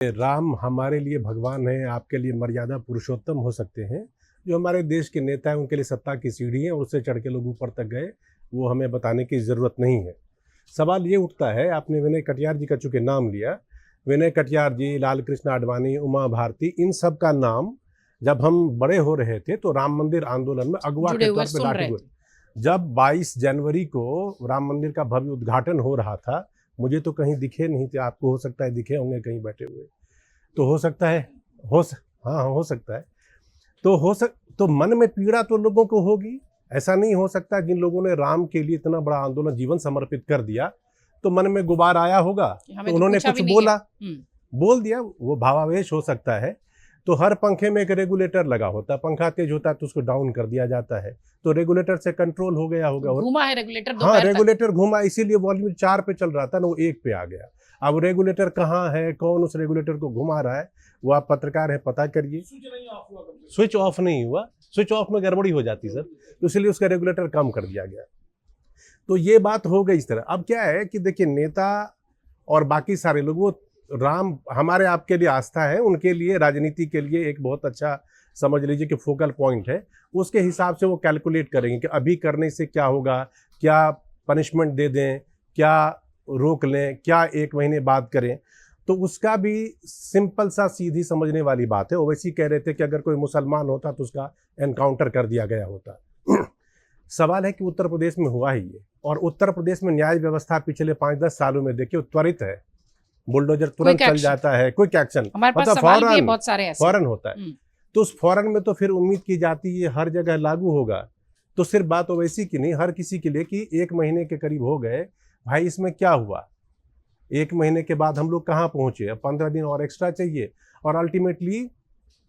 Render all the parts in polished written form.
राम हमारे लिए भगवान हैं, आपके लिए मर्यादा पुरुषोत्तम हो सकते हैं। जो हमारे देश के नेता हैं उनके लिए सत्ता की सीढ़ी है और उससे चढ़ के लोग ऊपर तक गए, वो हमें बताने की ज़रूरत नहीं है। सवाल ये उठता है, आपने विनय कटियार जी का चूँकि नाम लिया, विनय कटियार जी, लाल कृष्ण आडवाणी, उमा भारती, इन सब का नाम जब हम बड़े हो रहे थे तो राम मंदिर आंदोलन में अगुवा जुड़े के हुए तौर पे सुन लाके रहे हुए। जब 22 जनवरी को राम मंदिर का भव्य उद्घाटन हो रहा था, मुझे तो कहीं दिखे नहीं थे, आपको हो सकता है दिखे होंगे कहीं बैठे हुए। तो हो सकता है, हाँ, हो सकता है। तो मन में पीड़ा तो लोगों को होगी। ऐसा नहीं हो सकता, जिन लोगों ने राम के लिए इतना बड़ा आंदोलन जीवन समर्पित कर दिया, तो मन में गुबार आया होगा, तो उन्होंने कुछ बोला, बोल दिया, वो भावावेश हो सकता है। तो हर पंखे में एक रेगुलेटर लगा होता है, पंखा तेज होता है तो उसको डाउन कर दिया जाता है, तो रेगुलेटर से कंट्रोल हो गया होगा। घूमा है रेगुलेटर, हाँ, रेगुलेटर घूमा, इसीलिए वॉल्यूम 4 पे चल रहा था ना, वो 1 पे आ गया। अब रेगुलेटर कहाँ है, कौन उस रेगुलेटर को घुमा रहा है, वो आप पत्रकार हैं, पता करिए। स्विच ऑफ नहीं हुआ, स्विच ऑफ में गड़बड़ी हो जाती सर, तो इसलिए उसका रेगुलेटर कम कर दिया गया। तो ये बात हो गई इस तरह। अब क्या है कि देखिए, नेता और बाकी सारे लोग, वो राम हमारे आपके लिए आस्था है, उनके लिए राजनीति के लिए एक बहुत अच्छा समझ लीजिए कि फोकल पॉइंट है। उसके हिसाब से वो कैलकुलेट करेंगे कि अभी करने से क्या होगा, क्या पनिशमेंट दे दें, क्या रोक लें, क्या 1 महीने बाद करें। तो उसका भी सिंपल सा सीधी समझने वाली बात है। ओवैसी कह रहे थे कि अगर कोई मुसलमान होता तो उसका एनकाउंटर कर दिया गया होता। सवाल है कि उत्तर प्रदेश में हुआ ही ये, और उत्तर प्रदेश में न्याय व्यवस्था पिछले 5-10 सालों में देखिए त्वरित है, बुलडोजर तुरंत चल जाता है, क्विक एक्शन, मतलब फौरन होता है। तो उस फौरन में तो फिर उम्मीद की जाती है हर जगह लागू होगा। तो सिर्फ बात ओवैसी की नहीं, हर किसी के लिए कि 1 महीने के करीब हो गए, भाई इसमें क्या हुआ, 1 महीने के बाद हम लोग कहाँ पहुंचे, अब 15 दिन और एक्स्ट्रा चाहिए। और अल्टीमेटली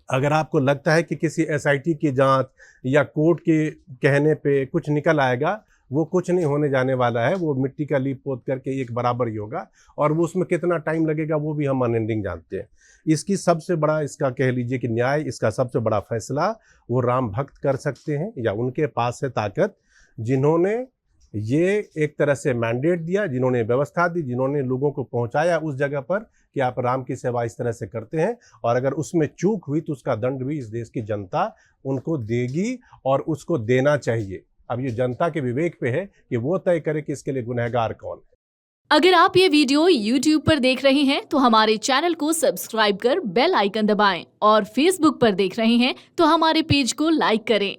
अगर आपको लगता है कि किसी एसआईटी की जांच या कोर्ट के कहने पे कुछ निकल आएगा, वो कुछ नहीं होने जाने वाला है। वो मिट्टी का लीप पोत करके एक बराबर ही होगा, और वो उसमें कितना टाइम लगेगा वो भी हम अनएंडिंग जानते हैं। इसकी सबसे बड़ा, इसका कह लीजिए कि न्याय, इसका सबसे बड़ा फैसला वो राम भक्त कर सकते हैं, या उनके पास है ताकत, जिन्होंने ये एक तरह से मैंडेट दिया, जिन्होंने व्यवस्था दी, जिन्होंने लोगों को पहुंचाया उस जगह पर कि आप राम की सेवा इस तरह से करते हैं, और अगर उसमें चूक हुई तो उसका दंड भी इस देश की जनता उनको देगी, और उसको देना चाहिए। अब ये जनता के विवेक पे है कि वो तय करे कि इसके लिए गुनहगार कौन है। अगर आप ये वीडियो YouTube पर देख रहे हैं तो हमारे चैनल को सब्सक्राइब कर बेल आइकन दबाएं, और Facebook पर देख रहे हैं तो हमारे पेज को लाइक करें।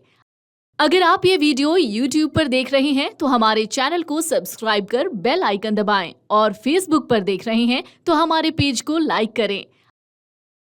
अगर आप ये वीडियो YouTube पर देख रहे हैं तो हमारे चैनल को सब्सक्राइब कर बेल आइकन दबाएं, और Facebook पर देख रहे हैं तो हमारे पेज को लाइक करें।